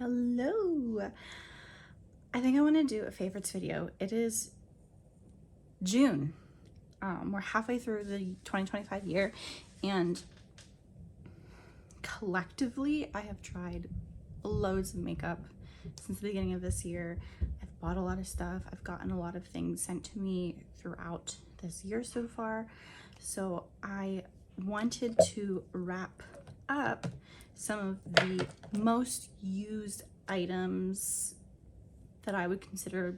Hello. I think I want to do a favorites video. It is June. We're halfway through the 2025 year, and collectively I have tried loads of makeup since the beginning of this year. I've bought a lot of stuff. I've gotten a lot of things sent to me throughout this year so far. So I wanted to wrap up some of the most used items that I would consider,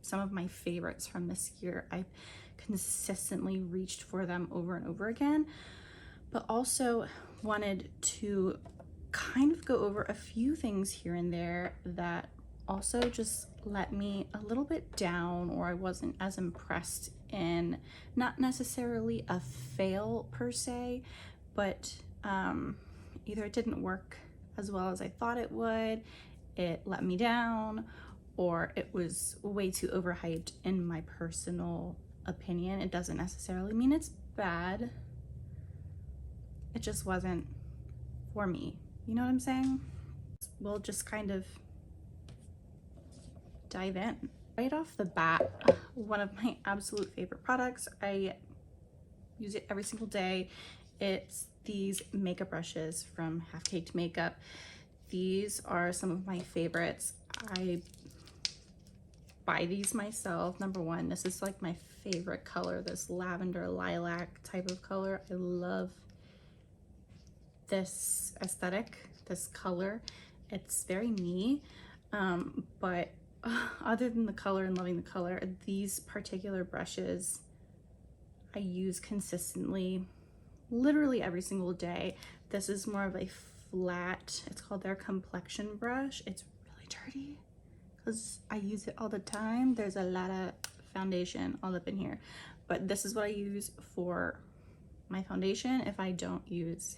some of my favorites from this year. I've consistently reached for them over and over again, but also wanted to kind of go over a few things here and there that also just let me a little bit down, or I wasn't as impressed in. Not necessarily a fail per se, but either it didn't work as well as I thought it would, it let me down, or it was way too overhyped in my personal opinion. It doesn't necessarily mean it's bad. It just wasn't for me. You know what I'm saying? We'll just kind of dive in. Right off the bat, one of my absolute favorite products, I use it every single day. It's these makeup brushes from Half Caked Makeup. These are some of my favorites. I buy these myself. Number one, this is like my favorite color, this lavender lilac type of color. I love this aesthetic, this color. It's very me, but other than the color and loving the color, these particular brushes I use consistently, literally every single day. This is more of a flat, it's called their complexion brush. It's really dirty because I use it all the time. There's a lot of foundation all up in here, but this is what I use for my foundation. If I don't use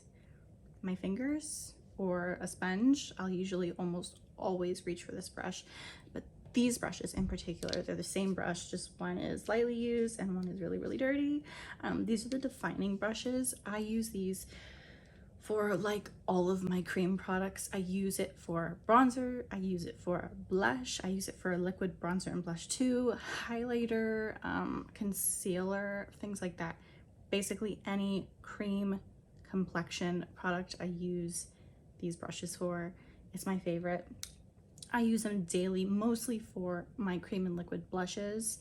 my fingers or a sponge, I'll usually almost always reach for this brush. But these brushes in particular, they're the same brush, just one is lightly used and one is really, really dirty. These are the defining brushes. I use these for like all of my cream products. I use it for bronzer, I use it for blush, I use it for liquid bronzer and blush too, highlighter, concealer, things like that. Basically any cream complexion product I use these brushes for. It's my favorite. I use them daily, mostly for my cream and liquid blushes,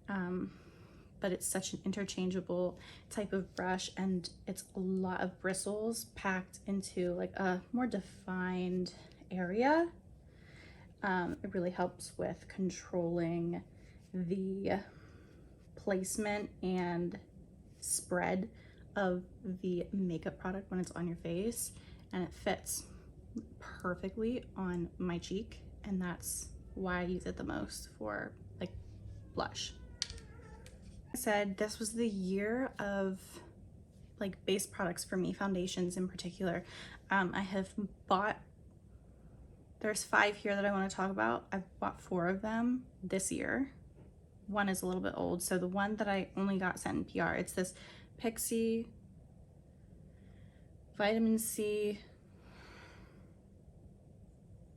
but it's such an interchangeable type of brush, and it's a lot of bristles packed into like a more defined area. It really helps with controlling the placement and spread of the makeup product when it's on your face, and it fits perfectly on my cheek, and that's why I use it the most for like blush. I said this was the year of like base products for me, foundations in particular. I have bought, there's 5 here that I want to talk about. I've bought 4 of them this year. One is a little bit old, so the one that I only got sent in PR, it's this Pixi Vitamin C.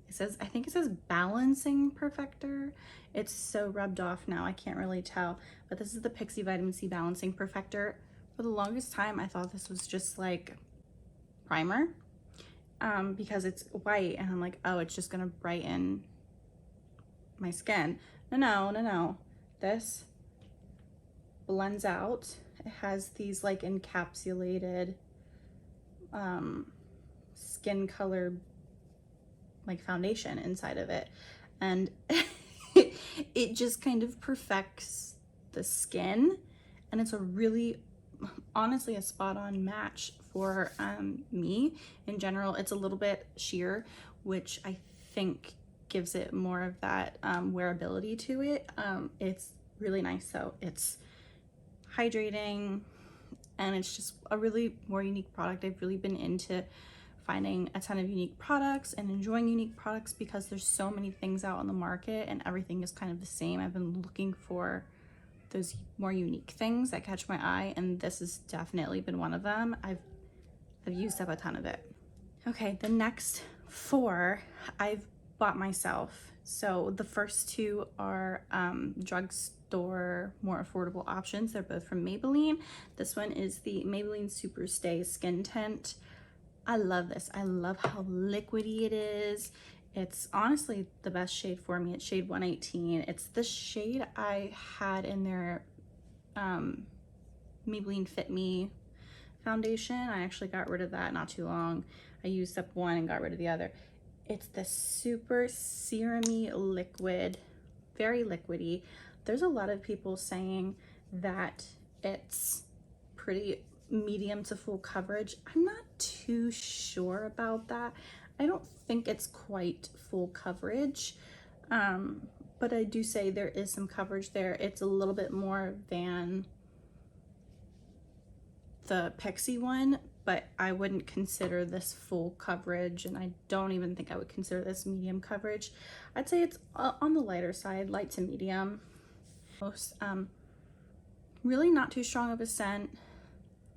It says, I think it says Balancing Perfector. It's so rubbed off now, I can't really tell. But this is the Pixi Vitamin C Balancing Perfector. For the longest time, I thought this was just like primer, because it's white, and I'm like, oh, it's just gonna brighten my skin. No. This blends out. It has these like encapsulated skin color like foundation inside of it, and it just kind of perfects the skin, and it's a really, honestly, a spot-on match for me. In general, it's a little bit sheer, which I think gives it more of that wearability to it. It's really nice, so it's hydrating, and it's just a really more unique product. I've really been into finding a ton of unique products and enjoying unique products because there's so many things out on the market and everything is kind of the same. I've been looking for those more unique things that catch my eye, and this has definitely been one of them. I've used up a ton of it. Okay, the next 4 I've bought myself. So the first two are drugstore, more affordable options. They're both from Maybelline. This one is the Maybelline Super Stay Skin Tint. I love this. I love how liquidy it is. It's honestly the best shade for me. It's shade 118. It's the shade I had in their Maybelline Fit Me foundation. I actually got rid of that not too long. I used up one and got rid of the other. It's the super serum-y liquid, very liquidy. There's a lot of people saying that it's pretty medium to full coverage. I'm not too sure about that. I don't think it's quite full coverage, but I do say there is some coverage there. It's a little bit more than the Pixi one, but I wouldn't consider this full coverage, and I don't even think I would consider this medium coverage. I'd say it's on the lighter side, light to medium. Most, really not too strong of a scent.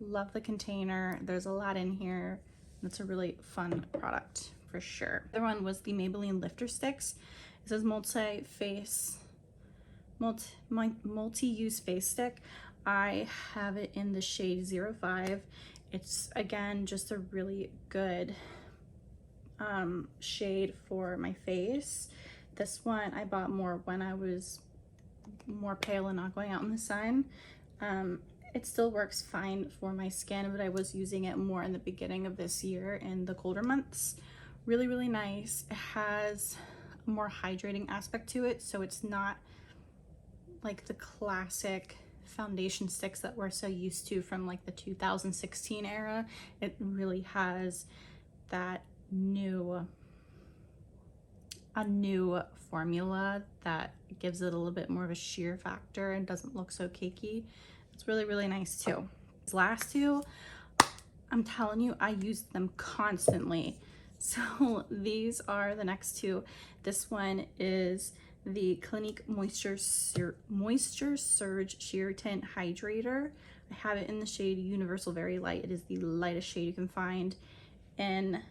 Love the container. There's a lot in here. It's a really fun product for sure. The other one was the Maybelline Lifter Stix. It says multi-use face stick. I have it in the shade 05. It's again just a really good shade for my face. This one I bought more when I was more pale and not going out in the sun. It still works fine for my skin, but I was using it more in the beginning of this year in the colder months. Really, really nice. It has a more hydrating aspect to it, so it's not like the classic foundation sticks that we're so used to from like the 2016 era. It really has that new formula that gives it a little bit more of a sheer factor and doesn't look so cakey. It's really, really nice too. These last two, I'm telling you, I use them constantly. So these are the next two. This one is the Clinique Moisture Surge Sheer Tint Hydrator. I have it in the shade Universal Very Light. It is the lightest shade you can find in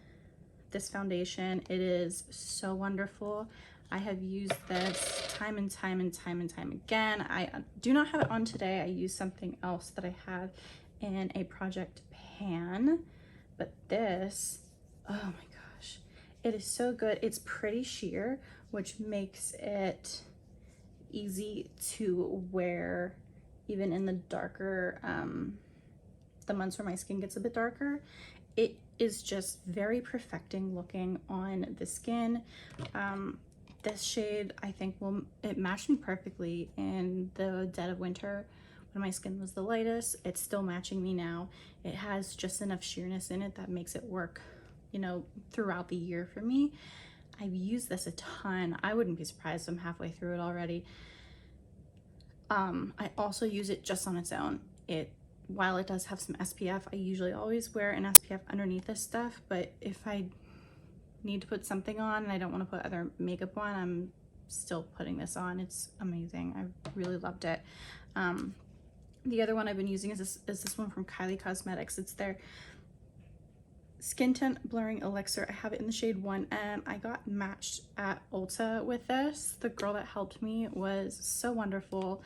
this foundation. It is so wonderful. I have used this time and time again. I do not have it on today. I use something else that I have in a project pan, but this, oh my gosh, it is so good. It's pretty sheer, which makes it easy to wear even in the darker, the months where my skin gets a bit darker. It is just very perfecting looking on the skin. This shade, I think, it matched me perfectly in the dead of winter when my skin was the lightest. It's still matching me now. It has just enough sheerness in it that makes it work, you know, throughout the year for me. I've used this a ton. I wouldn't be surprised if I'm halfway through it already. I also use it just on its own. While it does have some SPF, I usually always wear an SPF underneath this stuff, but if I need to put something on and I don't want to put other makeup on, I'm still putting this on. It's amazing. I really loved it. The other one I've been using is this one from Kylie Cosmetics. It's their Skin Tint Blurring Elixir. I have it in the shade 1M. I got matched at Ulta with this. The girl that helped me was so wonderful.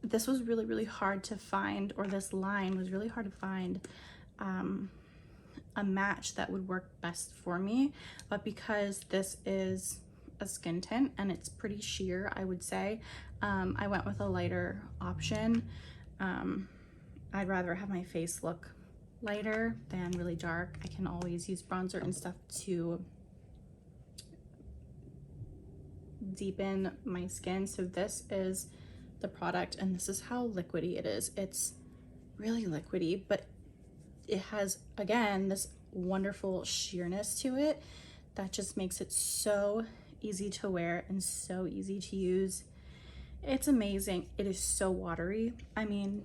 This was really, really hard to find, or this line was really hard to find a match that would work best for me, but because this is a skin tint and it's pretty sheer, I would say, I went with a lighter option. I'd rather have my face look lighter than really dark. I can always use bronzer and stuff to deepen my skin. So this is the product, and this is how liquidy it is. It's really liquidy, but it has, again, this wonderful sheerness to it that just makes it so easy to wear and so easy to use. It's amazing. It is so watery. I mean,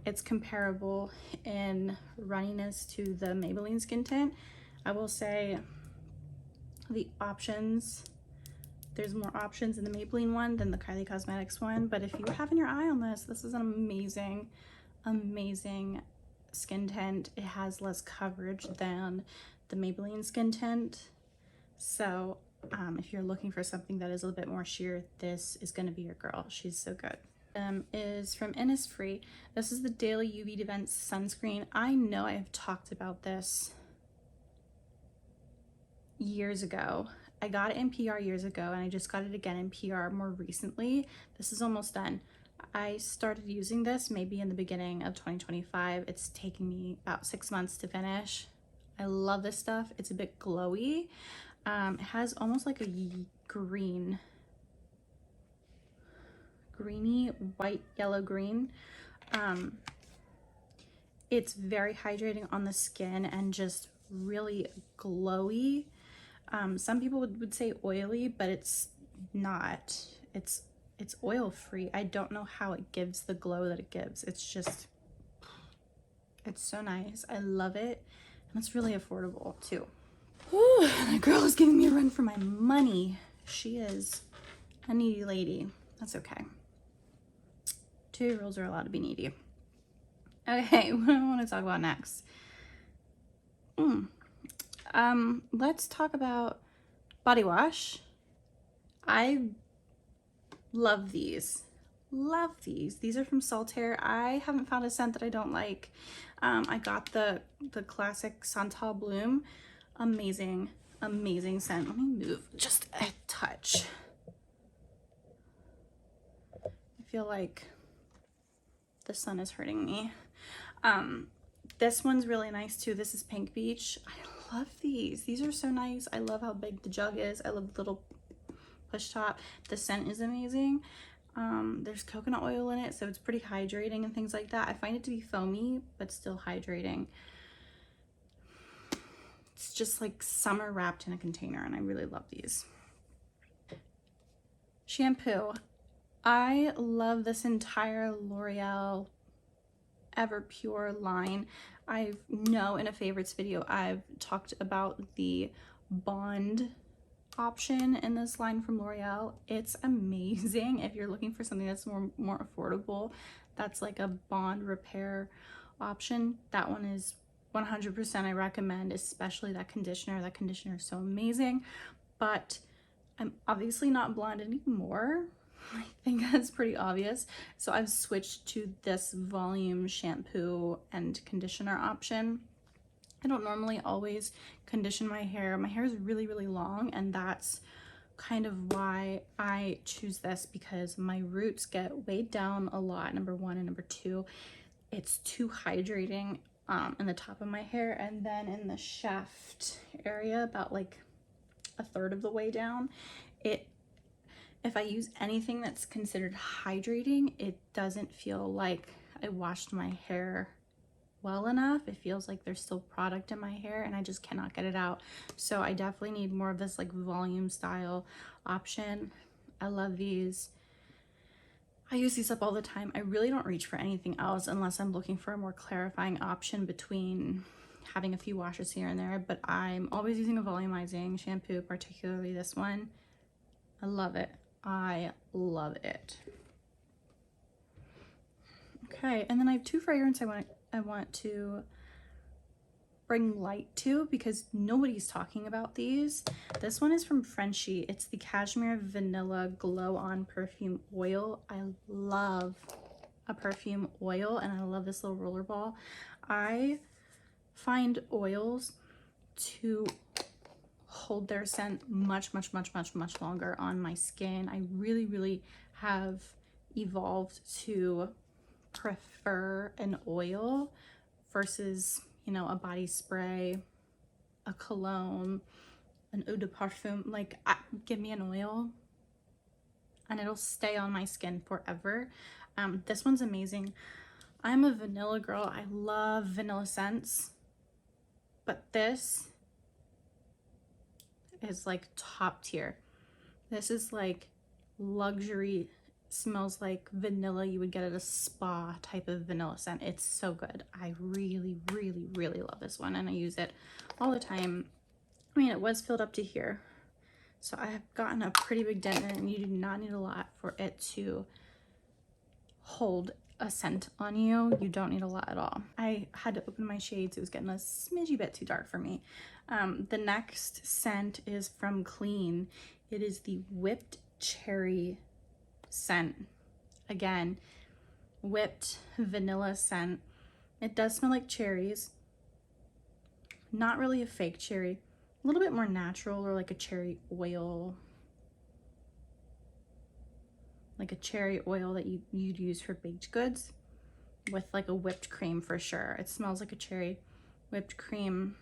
it's comparable in runniness to the Maybelline skin tint. I will say the options, there's more options in the Maybelline one than the Kylie Cosmetics one, but if you were having your eye on this is an amazing, amazing skin tint. It has less coverage than the Maybelline skin tint, So if you're looking for something that is a little bit more sheer, this is going to be your girl. She's so good. Is from Innisfree. This is the Daily UV Defense Sunscreen. I know I've talked about this years ago. I got it in PR years ago, and I just got it again in PR more recently. This is almost done. I started using this maybe in the beginning of 2025. It's taking me about 6 months to finish. I love this stuff. It's a bit glowy. It has almost like a greeny white, yellow, green. It's very hydrating on the skin and just really glowy. Some people would say oily, but it's not. It's oil free. I don't know how it gives the glow that it gives. It's so nice. I love it, and it's really affordable too. Whew, the girl is giving me a run for my money. She is a needy lady. That's okay. 2-year-olds are allowed to be needy. Okay, what do I want to talk about next? Let's talk about body wash. I love these. Love these. These are from Saltair. I haven't found a scent that I don't like. I got the classic Santal Bloom. Amazing, amazing scent. Let me move just a touch. I feel like the sun is hurting me. This one's really nice too. This is Pink Beach. I love these. These are so nice. I love how big the jug is. I love the little push top. The scent is amazing. There's coconut oil in it, so it's pretty hydrating and things like that. I find it to be foamy, but still hydrating. It's just like summer wrapped in a container, and I really love these. Shampoo. I love this entire L'Oreal Everpure line. I know in a favorites video I've talked about the Bond option in this line from L'Oreal. It's amazing. If you're looking for something that's more affordable, that's like a bond repair option. That one is 100% I recommend, especially that conditioner. That conditioner is so amazing. But I'm obviously not blonde anymore. I think that's pretty obvious. So I've switched to this volume shampoo and conditioner option. I don't normally always condition my hair. My hair is really, really long, and that's kind of why I choose this, because my roots get weighed down a lot, number one, and number two, it's too hydrating in the top of my hair, and then in the shaft area, about like a third of the way down, if I use anything that's considered hydrating, it doesn't feel like I washed my hair well enough. It feels like there's still product in my hair, and I just cannot get it out. So I definitely need more of this like volume style option. I love these. I use these up all the time. I really don't reach for anything else unless I'm looking for a more clarifying option between having a few washes here and there, but I'm always using a volumizing shampoo, particularly this one. I love it. I love it. Okay, and then I have two fragrances I want to bring light to, because nobody's talking about these. This one is from Frenshe. It's the Cashmere Vanilla Glow On Perfume Oil. I love a perfume oil, and I love this little roller ball. I find oils to hold their scent much longer on my skin. I really have evolved to prefer an oil versus, you know, a body spray, a cologne, an eau de parfum. Like, give me an oil and it'll stay on my skin forever. This one's amazing. I'm a vanilla girl. I love vanilla scents, but this is like top tier. This is like luxury, smells like vanilla you would get at a spa type of vanilla scent. It's so good. I really love this one, and I use it all the time. I mean, it was filled up to here, so I have gotten a pretty big dent in it, and you do not need a lot for it to hold a scent on you, you don't need a lot at all. I had to open my shades. It was getting a smidgy bit too dark for me. The next scent is from Clean. It is the Whipped Cherry scent. Again, whipped vanilla scent. It does smell like cherries. Not really a fake cherry. A little bit more natural, or like a cherry oil. Like a cherry oil that you'd use for baked goods with like a whipped cream for sure. It smells like a cherry whipped cream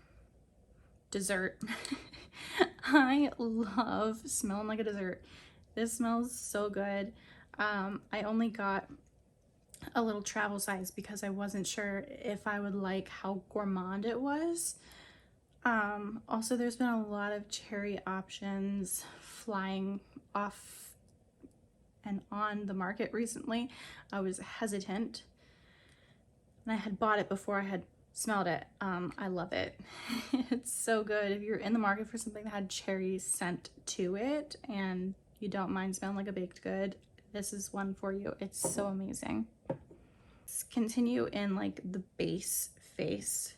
dessert. I love smelling like a dessert. This smells so good. I only got a little travel size because I wasn't sure if I would like how gourmand it was. Also, there's been a lot of cherry options flying off and on the market recently. I was hesitant, and I had bought it before I had smelled it. I love it. It's so good. If you're in the market for something that had cherry scent to it and you don't mind smelling like a baked good, this is one for you. It's so amazing. Let's continue in like the base face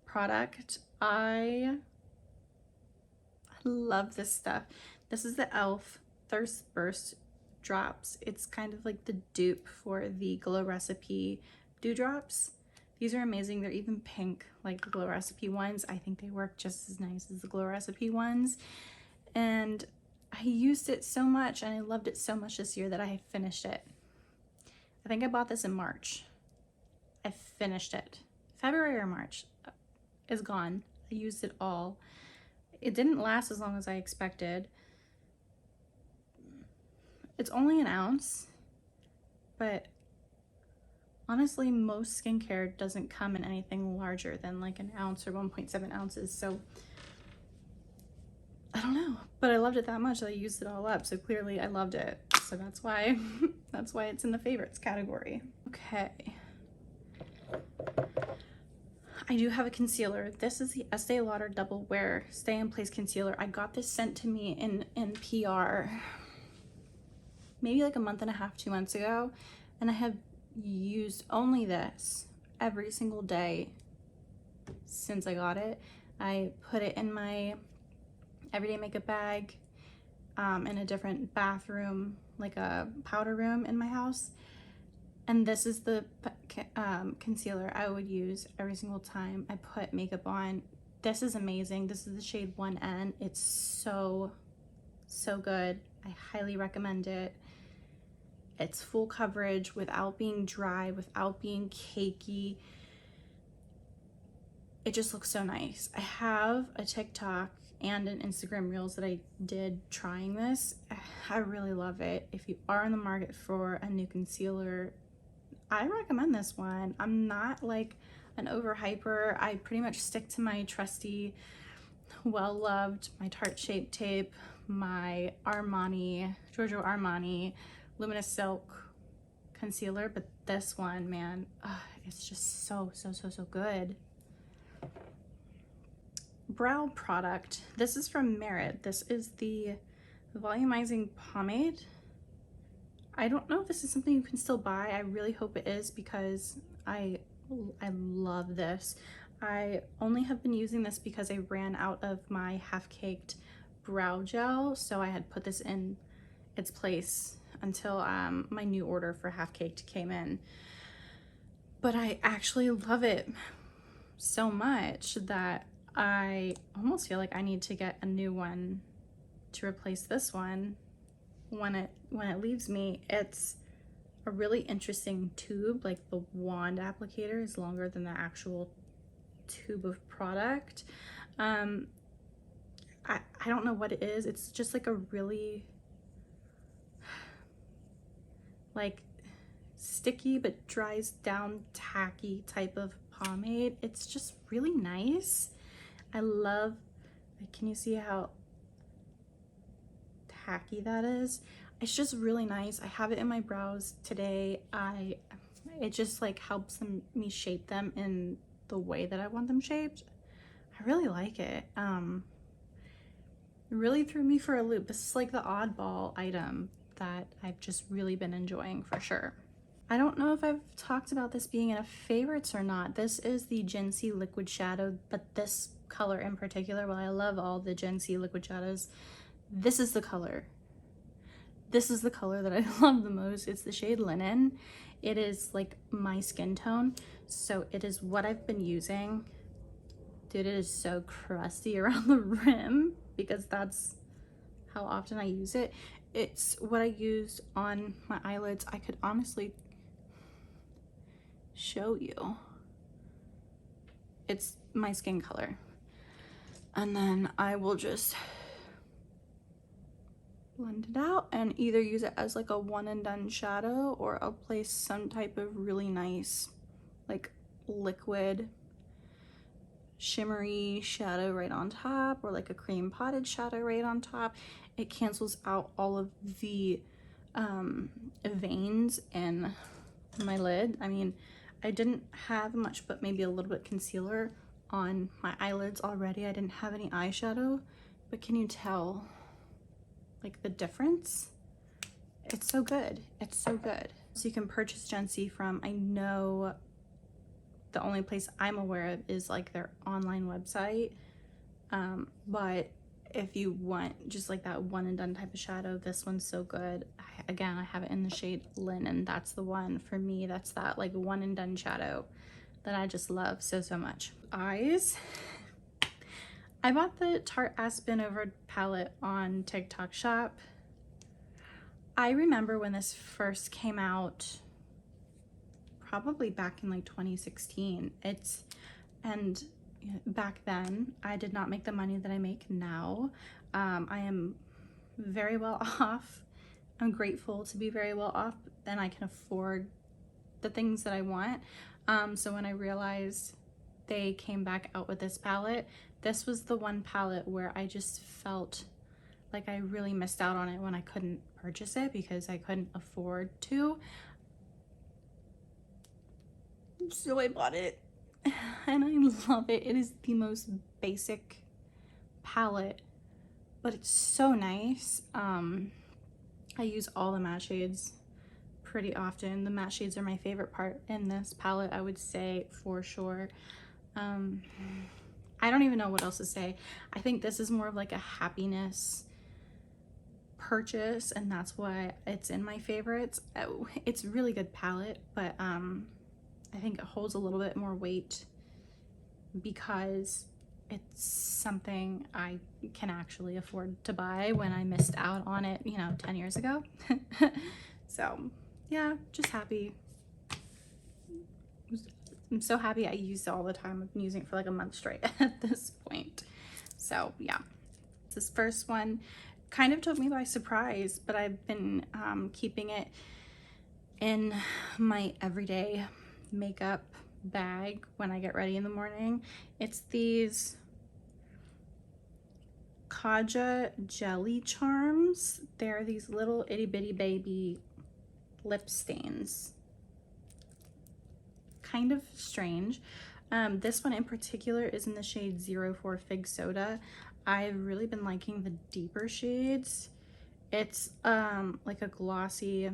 product. I love this stuff. This is the e.l.f. Thirst Burst drops. It's kind of like the dupe for the Glow Recipe dewdrops. These are amazing. They're even pink like the Glow Recipe ones. I think they work just as nice as the Glow Recipe ones. And I used it so much and I loved it so much this year that I finished it. I think I bought this in March. I finished it. February or March is gone. I used it all. It didn't last as long as I expected. It's only an ounce, but honestly, most skincare doesn't come in anything larger than like an ounce or 1.7 ounces. So I don't know, but I loved it that much that I used it all up. So clearly I loved it. So that's why, that's why it's in the favorites category. Okay. I do have a concealer. This is the Estee Lauder Double Wear Stay in Place Concealer. I got this sent to me in PR maybe like a month and a half, 2 months ago, and I have used only this every single day since I got it. I put it in my everyday makeup bag in a different bathroom, like a powder room in my house, and this is the concealer I would use every single time I put makeup on. This is amazing. This is the shade 1N. It's so good. I highly recommend it. It's full coverage without being dry, without being cakey. It just looks so nice. I have a TikTok and an Instagram Reels that I did trying this. I really love it. If you are in the market for a new concealer, I recommend this one. I'm not like an overhyper. I pretty much stick to my trusty, well-loved, my Tarte Shape Tape, my Giorgio Armani Luminous Silk concealer, but this one, man, it's just so good. Brow product. This is from Merit. This is the volumizing pomade. I don't know if this is something you can still buy. I really hope it is because I love this. I only have been using this because I ran out of my half-caked brow gel, so I had put this in its place until my new order for half-caked came in. But I actually love it so much that I almost feel like I need to get a new one to replace this one when it leaves me. It's a really interesting tube. Like the wand applicator is longer than the actual tube of product. I don't know what it is. It's just like a really like sticky but dries down tacky type of pomade. It's just really nice. I love, like, can you see how tacky that is? It's just really nice. I have it in my brows today. It just like helps me shape them in the way that I want them shaped. I really like it. It really threw me for a loop. This is like the oddball item that I've just really been enjoying for sure. I don't know if I've talked about this being in a favorites or not. This is the GenSee liquid shadow, but this color in particular, while I love all the GenSee liquid shadows, this is the color. This is the color that I love the most. It's the shade Linen. It is like my skin tone, so it is what I've been using. Dude, it is so crusty around the rim because that's how often I use it. It's what I used on my eyelids. I could honestly show you. It's my skin color. And then I will just blend it out and either use it as like a one and done shadow, or I'll place some type of really nice like liquid shimmery shadow right on top, or like a cream potted shadow right on top. It cancels out all of the veins in my lid. I mean, I didn't have much but maybe a little bit concealer on my eyelids already. I didn't have any eyeshadow, but can you tell like the difference? It's so good. It's so good. So you can purchase GenSee from, I know the only place I'm aware of is like their online website, but if you want just like that one and done type of shadow, this one's so good. Again, I have it in the shade Linen. That's the one for me. That's that like one and done shadow that I just love so much. Eyes, I bought the Tarte Aspyn Ovard palette on TikTok Shop. I remember when this first came out, probably back in like 2016. And back then I did not make the money that I make now. I am very well off. I'm grateful to be very well off, and I can afford the things that I want. So when I realized they came back out with this palette, this was the one palette where I just felt like I really missed out on it when I couldn't purchase it because I couldn't afford to. So I bought it and I love it. It is the most basic palette, but it's so nice. I use all the matte shades pretty often. The matte shades are my favorite part in this palette, I would say, for sure. I don't even know what else to say. I think this is more of like a happiness purchase, and that's why it's in my favorites. It's a really good palette, but I think it holds a little bit more weight because it's something I can actually afford to buy when I missed out on it, you know, 10 years ago. So yeah, just happy. I'm so happy I used it all the time. I've been using it for like a month straight at this point. So yeah, this first one kind of took me by surprise, but I've been keeping it in my everyday makeup bag when I get ready in the morning. It's these Kaja Jelly charms. They're these little itty bitty baby lip stains. Kind of strange. This one in particular is in the shade 04 Fig Soda. I've really been liking the deeper shades. It's like a glossy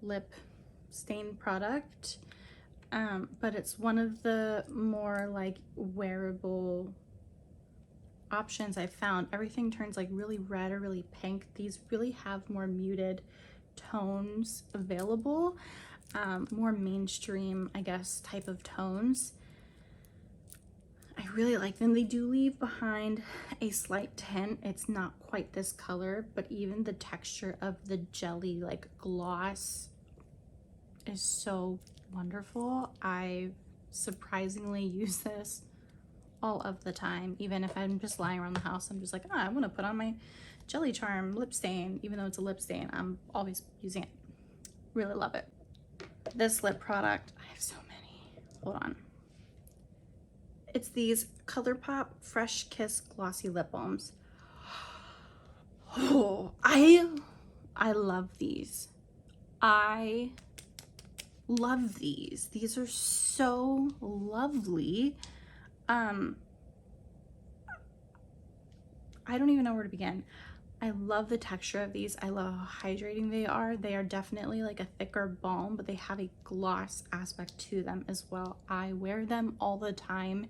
lip stain product, but it's one of the more like wearable options I've found. Everything turns like really red or really pink. These really have more muted tones available, more mainstream, I guess, type of tones. I really like them. They do leave behind a slight tint. It's not quite this color, but even the texture of the jelly like gloss is so wonderful. I surprisingly use this all of the time. Even if I'm just lying around the house, I'm just like, oh, I want to put on my Jelly Charm lip stain. Even though it's a lip stain, I'm always using it. Really love it. This lip product, I have so many. Hold on. It's these ColourPop Fresh Kiss Glossy Lip Balms. Oh, I love these. I love these. These are so lovely. I don't even know where to begin. I love the texture of these. I love how hydrating they are. They are definitely like a thicker balm, but they have a gloss aspect to them as well. I wear them all the time.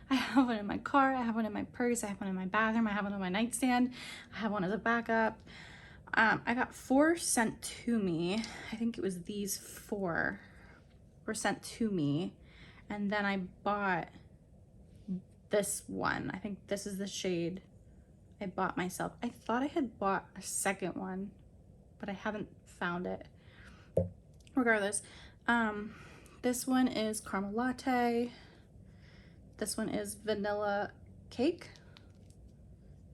I have one in my car, I have one in my purse, I have one in my bathroom, I have one on my nightstand, I have one as a backup. I got 4 sent to me. I think it was these 4 were sent to me. And then I bought this one. I think this is the shade I bought myself. I thought I had bought a second one, but I haven't found it. Regardless, this one is caramel latte. This one is vanilla cake.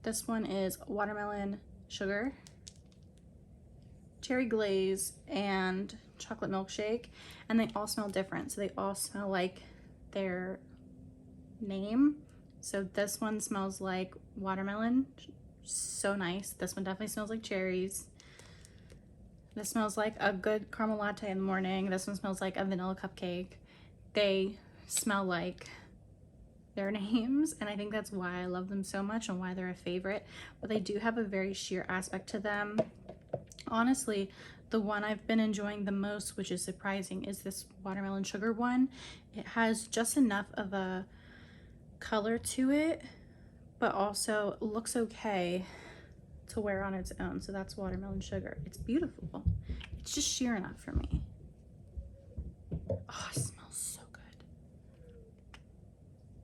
This one is watermelon sugar, cherry glaze, and chocolate milkshake. And they all smell different. So they all smell like their name. So this one smells like watermelon, so nice. This one definitely smells like cherries. This smells like a good caramel latte in the morning. This one smells like a vanilla cupcake. They smell like their names, and I think that's why I love them so much and why they're a favorite. But they do have a very sheer aspect to them. Honestly, the one I've been enjoying the most, which is surprising, is this watermelon sugar one. It has just enough of a color to it, but also looks okay to wear on its own. So that's watermelon sugar. It's beautiful. It's just sheer enough for me. Oh, it smells so good.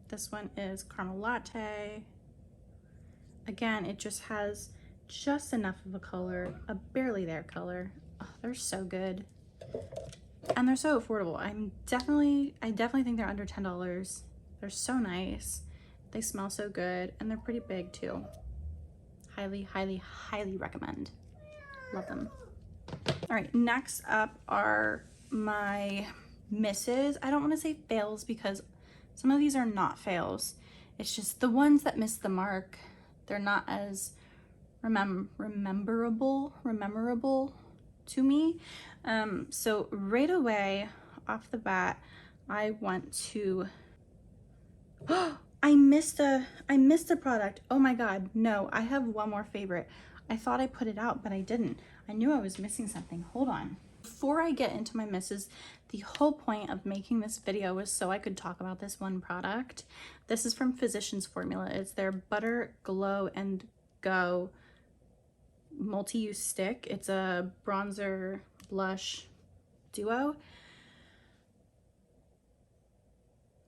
This one is caramel latte. Again, it just has just enough of a color, a barely there color. Oh, they're so good. And they're so affordable. I definitely think they're under $10. They're so nice. They smell so good, and they're pretty big too. Highly, highly, highly recommend. Love them. All right, next up are my misses. I don't want to say fails because some of these are not fails. It's just the ones that miss the mark. They're not as rememberable to me. So right away off the bat, I want to I missed a product. Oh my god, no, I have one more favorite. I thought I put it out, but I didn't. I knew I was missing something. Hold on. Before I get into my misses, the whole point of making this video was so I could talk about this one product. This is from Physicians Formula. It's their Butter Glow and Go multi-use stick. It's a bronzer blush duo.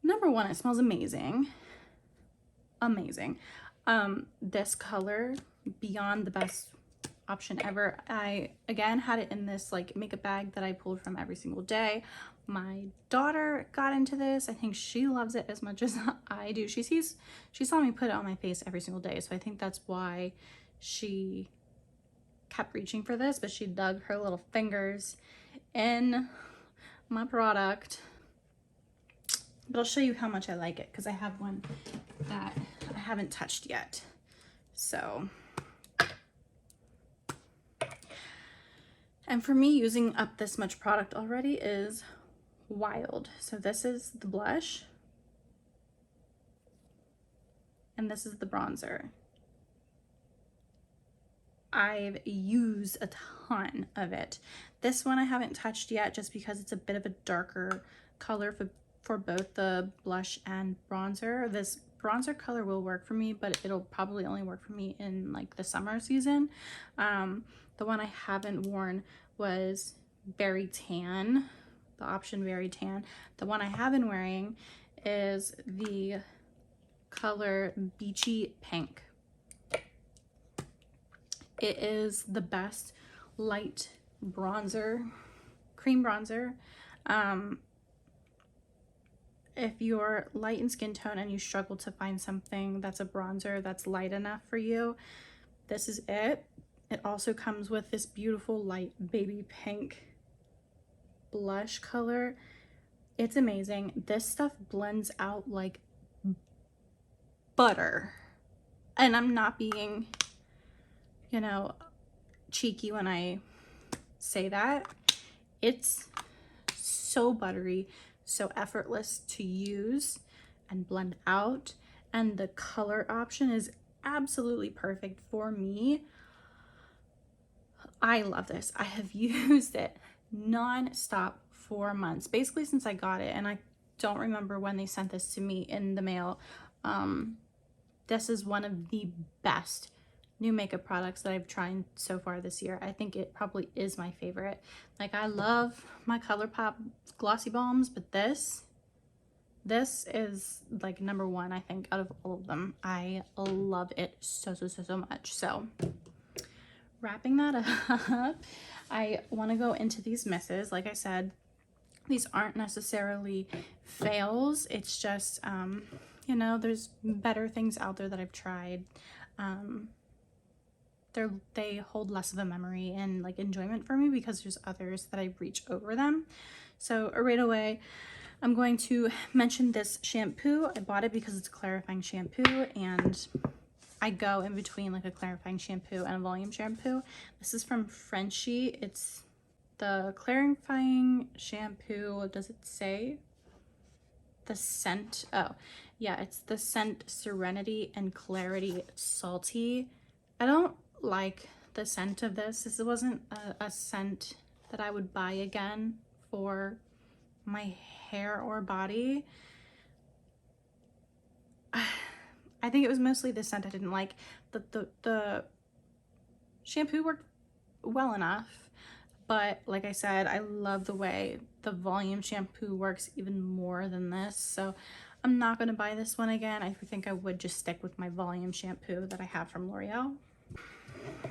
Number one, it smells amazing. Amazing. This color, beyond the best option ever. I again had it in this like makeup bag that I pulled from every single day. My daughter got into this. I think she loves it as much as I do. She saw me put it on my face every single day, so I think that's why she kept reaching for this, but she dug her little fingers in my product. But I'll show you how much I like it because I have one that I haven't touched yet. So, and for me, using up this much product already is wild. So this is the blush, and this is the bronzer. I've used a ton of it. This one I haven't touched yet just because it's a bit of a darker color for both the blush and bronzer. This bronzer color will work for me, but it'll probably only work for me in like the summer season. The one I haven't worn was Berry Tan, the option Berry Tan. The one I have been wearing is the color Beachy Pink. It is the best light bronzer, cream bronzer. If you're light in skin tone and you struggle to find something that's a bronzer that's light enough for you, this is it. It also comes with this beautiful light baby pink blush color. It's amazing. This stuff blends out like butter. And I'm not being, you know, cheeky when I say that. It's so buttery, so effortless to use and blend out, and the color option is absolutely perfect for me. I love this. I have used it non-stop for months, basically since I got it, and I don't remember when they sent this to me in the mail. This is one of the best new makeup products that I've tried so far this year. I think it probably is my favorite. Like, I love my ColourPop glossy balms, but this is like number one, I think, out of all of them. I love it so much. So wrapping that up, I want to go into these misses. Like I said, these aren't necessarily fails. It's just, you know, there's better things out there that I've tried. They hold less of a memory and like enjoyment for me because there's others that I reach over them. So right away, I'm going to mention this shampoo. I bought it because it's a clarifying shampoo, and I go in between like a clarifying shampoo and a volume shampoo. This is from Frenshe. It's the clarifying shampoo. Does it say the scent? Oh yeah, it's the scent Serenity and Clarity Salty. I don't like the scent of this. This wasn't a scent that I would buy again for my hair or body. I think it was mostly the scent I didn't like. The shampoo worked well enough, but like I said, I love the way the volume shampoo works even more than this. So I'm not going to buy this one again. I think I would just stick with my volume shampoo that I have from L'Oreal.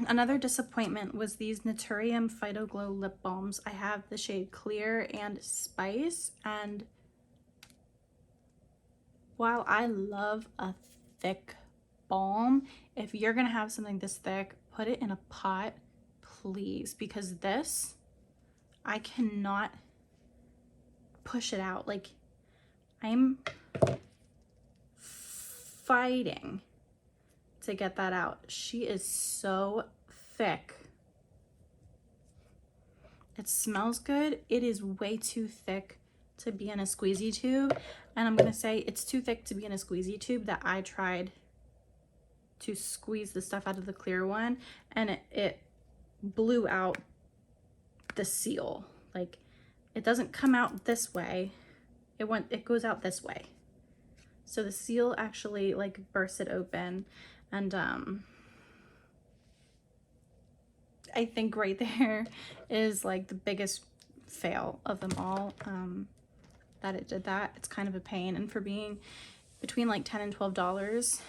Another disappointment was these Naturium Phyto Glow lip balms. I have the shade Clear and Spice, and while I love a thick balm, if you're gonna have something this thick, put it in a pot, please, because this, I cannot push it out. Like, I'm fighting to get that out. She is so thick. It smells good. It is way too thick to be in a squeezy tube, and I'm gonna say it's too thick to be in a squeezy tube that I tried to squeeze the stuff out of the clear one, and it blew out the seal. Like, it doesn't come out this way, it goes out this way. So the seal actually like burst it open, and I think right there is like the biggest fail of them all, that it did that. It's kind of a pain, and for being between like $10 and $12,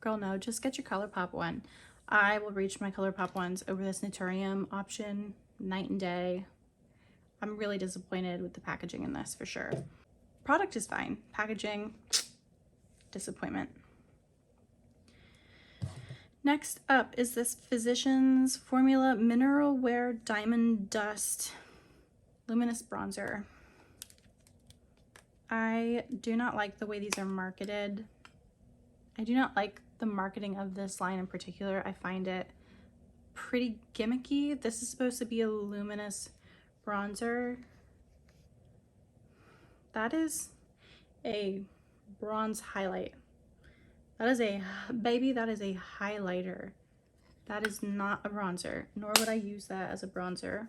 girl, no, just get your ColourPop one. I will reach my ColourPop ones over this Naturium option night and day. I'm really disappointed with the packaging in this, for sure. Product is fine. Packaging, disappointment. Next up is this Physicians Formula Mineral Wear Diamond Dust Luminous Bronzer. I do not like the way these are marketed. I do not like the marketing of this line in particular. I find it pretty gimmicky. This is supposed to be a luminous bronzer. That is a bronze highlight. That is a, baby, that is a highlighter. That is not a bronzer, nor would I use that as a bronzer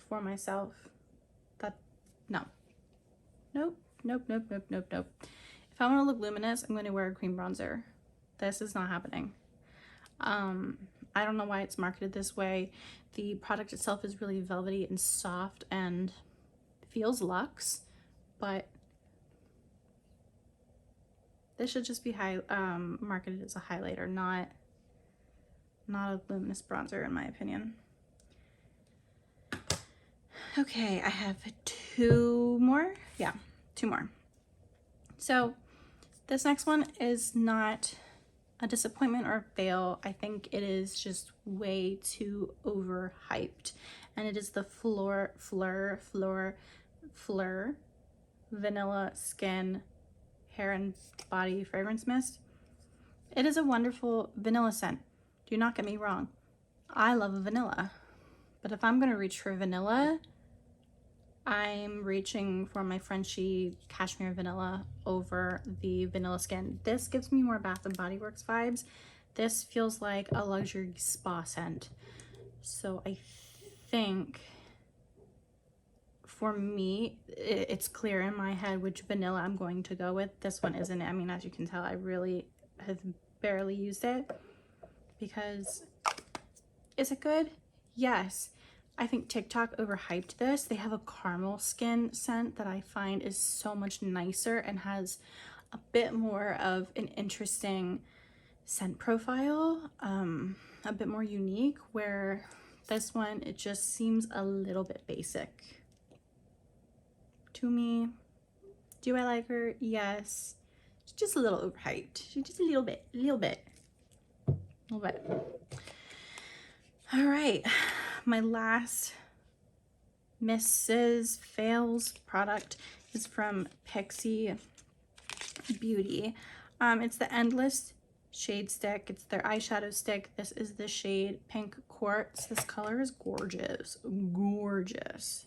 for myself. That, no. Nope, nope, nope, nope, nope, nope. If I want to look luminous, I'm going to wear a cream bronzer. This is not happening. I don't know why it's marketed this way. The product itself is really velvety and soft and feels luxe, but this should just be marketed as a highlighter, not a luminous bronzer, in my opinion. Okay, I have two more. Yeah, two more. So this next one is not a disappointment or a fail. I think it is just way too overhyped, and it is the Fleur Vanilla Skin Hair and Body Fragrance Mist. It is a wonderful vanilla scent. Do not get me wrong. I love vanilla, but if I'm gonna reach for vanilla, I'm reaching for my Frenshe Cashmere Vanilla over the Vanilla Skin. This gives me more Bath & Body Works vibes. This feels like a luxury spa scent. So I think for me, it's clear in my head which vanilla I'm going to go with. This one isn't. I mean, as you can tell, I really have barely used it because, is it good? Yes. I think TikTok overhyped this. They have a caramel skin scent that I find is so much nicer and has a bit more of an interesting scent profile, a bit more unique, where this one, it just seems a little bit basic to me. Do I like her? Yes. She's just a little overhyped. She's just a little bit. All right, my last Mrs. Fails product is from Pixi Beauty. It's the Endless Shade Stick. It's their eyeshadow stick. This is the shade Pink Quartz. This color is gorgeous. Gorgeous.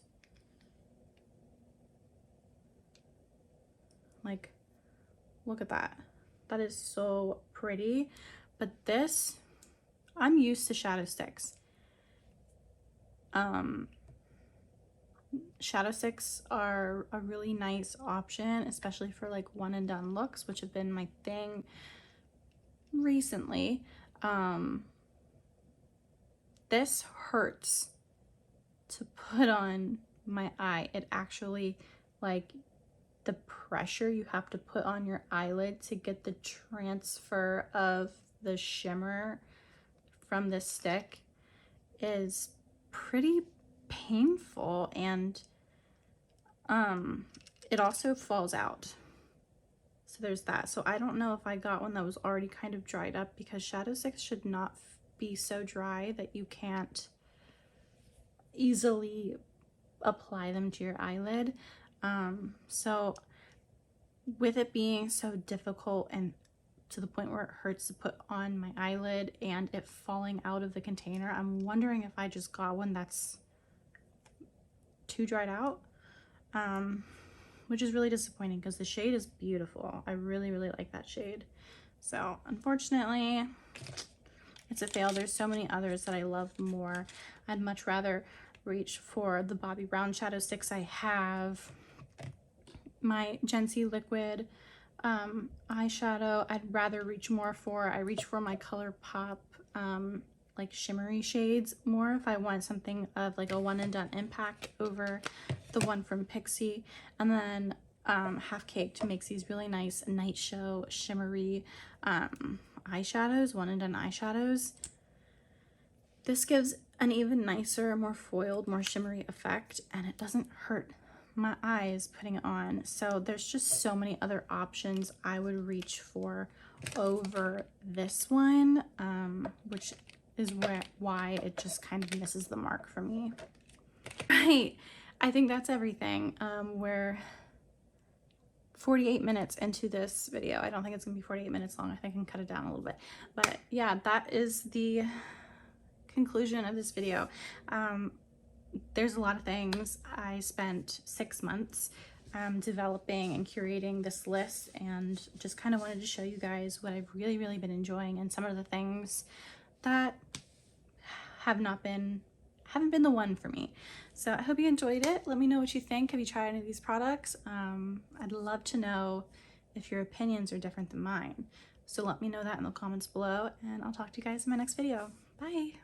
Like, look at that. That is so pretty. But this, I'm used to shadow sticks. Shadow sticks are a really nice option, especially for like one and done looks, which have been my thing recently. This hurts to put on my eye. It actually, like, the pressure you have to put on your eyelid to get the transfer of the shimmer from this stick is pretty painful, and it also falls out. So there's that. So I don't know if I got one that was already kind of dried up, because shadow sticks should not be so dry that you can't easily apply them to your eyelid. So with it being so difficult and to the point where it hurts to put on my eyelid and it falling out of the container, I'm wondering if I just got one that's too dried out, which is really disappointing because the shade is beautiful. I really like that shade. So unfortunately, it's a fail. There's so many others that I love more. I'd much rather reach for the Bobbi Brown shadow sticks. I have my GenSee liquid eyeshadow. I'd rather reach more for, I reach for my ColourPop like shimmery shades more if I want something of like a one and done impact over the one from Pixi. And then Half Caked makes these really nice night show shimmery eyeshadows, one and done eyeshadows. This gives an even nicer, more foiled, more shimmery effect, and it doesn't hurt my eyes putting it on. So there's just so many other options I would reach for over this one, which is why it just kind of misses the mark for me. Right, I think that's everything. We're 48 minutes into this video. I don't think it's gonna be 48 minutes long. I think I can cut it down a little bit. But yeah, that is the conclusion of this video. There's a lot of things. I spent 6 months developing and curating this list, and just kind of wanted to show you guys what I've really been enjoying, and some of the things that haven't been the one for me. So I hope you enjoyed it. Let me know what you think. Have you tried any of these products? I'd love to know if your opinions are different than mine. So let me know that in the comments below, and I'll talk to you guys in my next video. Bye.